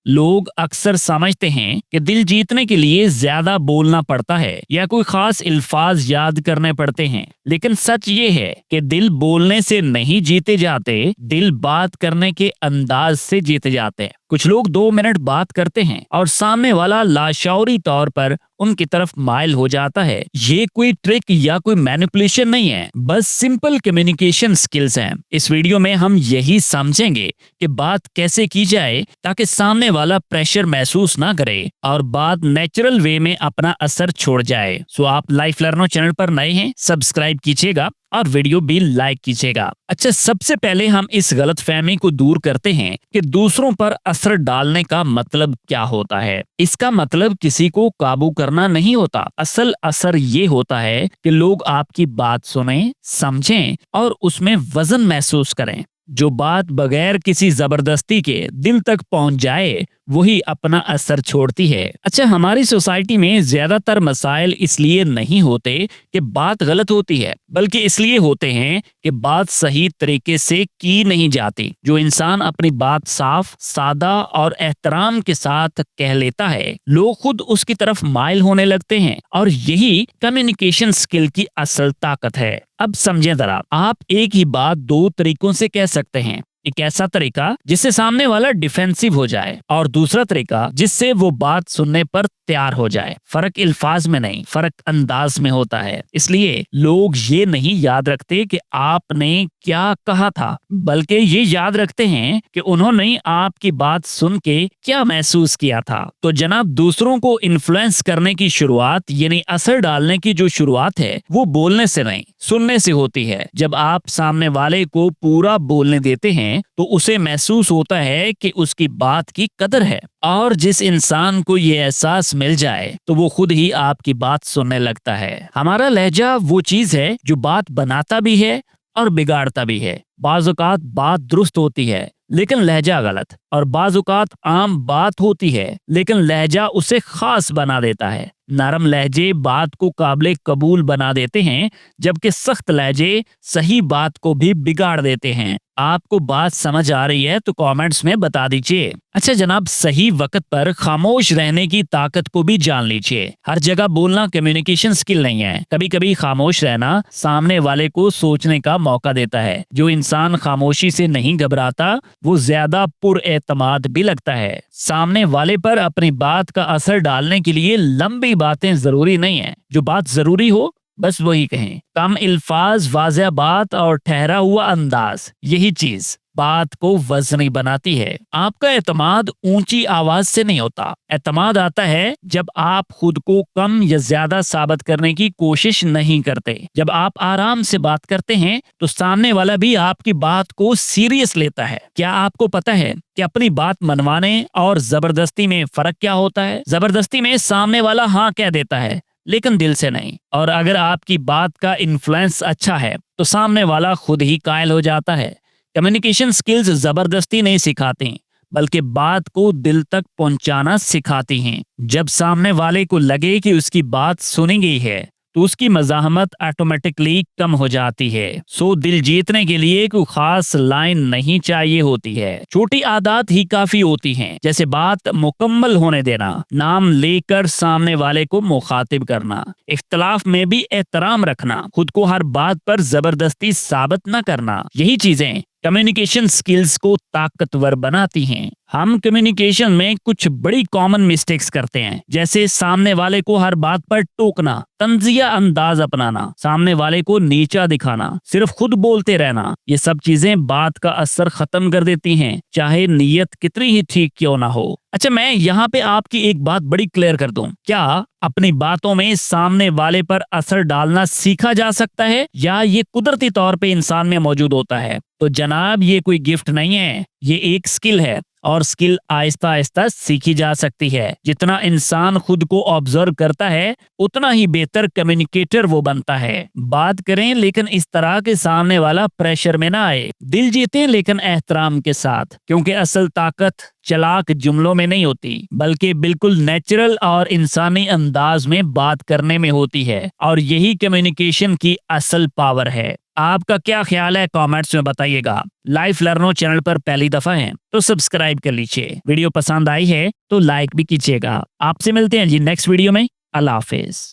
लोग अक्सर समझते हैं कि दिल जीतने के लिए ज्यादा बोलना पड़ता है या कोई खास अल्फाज याद करने पड़ते हैं, लेकिन सच ये है कि दिल बोलने से नहीं जीते जाते, दिल बात करने के अंदाज से जीते जाते हैं। कुछ लोग 2 मिनट बात करते हैं और सामने वाला लाशौरी तौर पर उनकी तरफ माइल हो जाता है। ये कोई ट्रिक या कोई मैनिपुलेशन नहीं है, बस सिंपल कम्युनिकेशन स्किल्स हैं। इस वीडियो में हम यही समझेंगे कि बात कैसे की जाए ताकि सामने वाला प्रेशर महसूस ना करे और बात नेचुरल वे में अपना असर छोड़ जाए। सो आप लाइफ लर्नर चैनल पर नए हैं, सब्सक्राइब कीजिएगा और वीडियो भी लाइक कीजिएगा। अच्छा, सबसे पहले हम इस गलतफहमी को दूर करते हैं कि दूसरों पर असर डालने का मतलब क्या होता है। इसका मतलब किसी को काबू करना नहीं होता। असल असर ये होता है कि लोग आपकी बात सुनें, समझें और उसमें वजन महसूस करें। जो बात बगैर किसी जबरदस्ती के दिल तक पहुंच जाए वही अपना असर छोड़ती है। अच्छा, हमारी सोसाइटी में ज्यादातर मसाइल इसलिए नहीं होते कि बात गलत होती है, बल्कि इसलिए होते हैं कि बात सही तरीके से की नहीं जाती। जो इंसान अपनी बात साफ, सादा और एहतराम के साथ कह लेता है, लोग खुद उसकी तरफ माइल होने लगते हैं और यही कम्युनिकेशन स्किल की असल ताकत है। अब समझें जरा, आप एक ही बात 2 तरीकों से कह सकते हैं। एक ऐसा तरीका जिससे सामने वाला डिफेंसिव हो जाए और दूसरा तरीका जिससे वो बात सुनने पर तैयार हो जाए। फर्क अल्फाज में नहीं, फर्क अंदाज में होता है। इसलिए लोग ये नहीं याद रखते कि आपने क्या कहा था, बल्कि ये याद रखते हैं कि उन्होंने आपकी बात सुन के क्या महसूस किया था। तो जनाब, दूसरों को इन्फ्लुएंस करने की शुरुआत यानी असर डालने की जो शुरुआत है वो बोलने से नहीं, सुनने से होती है। जब आप सामने वाले को पूरा बोलने देते हैं तो उसे महसूस होता है कि उसकी बात की कदर है, और जिस इंसान को ये एहसास मिल जाए तो वो खुद ही आपकी बात सुनने लगता है। हमारा लहजा वो चीज है जो बात बनाता भी है और बिगाड़ता भी है। बाज़ औक़ात बात दुरुस्त होती है लेकिन लहजा गलत, और बाज़ औक़ात आम बात होती है लेकिन लहजा उसे खास बना देता है। नरम लहजे बात को काबिल कबूल बना देते हैं, जबकि सख्त लहजे सही बात को भी बिगाड़ देते हैं। आपको बात समझ आ रही है तो कमेंट्स में बता दीजिए। अच्छा जनाब, सही वक्त पर खामोश रहने की ताकत को भी जान लीजिए। हर जगह बोलना कम्युनिकेशन स्किल नहीं है। कभी कभी खामोश रहना सामने वाले को सोचने का मौका देता है। जो इंसान खामोशी से नहीं घबराता वो ज्यादा पुरएतमाद भी लगता है। सामने वाले पर अपनी बात का असर डालने के लिए लंबी बातें जरूरी नहीं है। जो बात जरूरी हो बस वही कहें। कम अल्फाज, वाज़ेह बात और ठहरा हुआ अंदाज, यही चीज बात को वजनी बनाती है। आपका एतमाद ऊंची आवाज से नहीं होता। एतमाद आता है जब आप खुद को कम या ज्यादा साबित करने की कोशिश नहीं करते। जब आप आराम से बात करते हैं तो सामने वाला भी आपकी बात को सीरियस लेता है। क्या आपको पता है कि अपनी बात मनवाने और जबरदस्ती में फर्क क्या होता है? जबरदस्ती में सामने वाला हाँ कह देता है लेकिन दिल से नहीं, और अगर आपकी बात का इन्फ्लुएंस अच्छा है तो सामने वाला खुद ही कायल हो जाता है। कम्युनिकेशन स्किल्स जबरदस्ती नहीं सिखाती बल्कि बात को दिल तक पहुंचाना सिखाती हैं। जब सामने वाले को लगे कि उसकी बात सुनी गई है तो उसकी मज़ाहमत ऑटोमेटिकली कम हो जाती है। सो दिल जीतने के लिए कोई खास लाइन नहीं चाहिए होती है, छोटी आदत ही काफी होती हैं। जैसे बात मुकम्मल होने देना, नाम लेकर सामने वाले को मुखातिब करना, इख्तलाफ में भी एहतराम रखना, खुद को हर बात पर जबरदस्ती साबित न करना। यही चीजें कम्युनिकेशन स्किल्स को ताकतवर बनाती हैं। हम कम्युनिकेशन में कुछ बड़ी कॉमन मिस्टेक्स करते हैं, जैसे सामने वाले को हर बात पर टोकना, तंजिया अंदाज अपनाना, सामने वाले को नीचा दिखाना, सिर्फ खुद बोलते रहना। ये सब चीजें बात का असर खत्म कर देती हैं, चाहे नीयत कितनी ही ठीक क्यों ना हो। अच्छा, मैं यहाँ पे आपकी एक बात बड़ी क्लियर कर दूं, क्या अपनी बातों में सामने वाले पर असर डालना सीखा जा सकता है या ये कुदरती तौर पे इंसान में मौजूद होता है? तो जनाब, ये कोई गिफ्ट नहीं है, ये एक स्किल है, और स्किल आहिस्ता आहिस्ता सीखी जा सकती है। जितना इंसान खुद को ऑब्जर्व करता है उतना ही बेहतर कम्युनिकेटर वो बनता है। बात करें लेकिन इस तरह के सामने वाला प्रेशर में ना आए। दिल जीतें लेकिन एहतराम के साथ, क्योंकि असल ताकत چلاک جملوں میں نہیں ہوتی، بلکہ بالکل نیچرل اور انسانی انداز میں بات کرنے میں ہوتی ہے، اور یہی کمیونیکیشن کی اصل پاور ہے۔ آپ کا کیا خیال ہے کامنٹس میں بتائیے گا۔ لائف لرنو چینل پر پہلی دفعہ ہیں تو سبسکرائب کر لیجیے، ویڈیو پسند آئی ہے تو لائک بھی کیجیے گا۔ آپ سے ملتے ہیں جی نیکسٹ ویڈیو میں۔ اللہ حافظ۔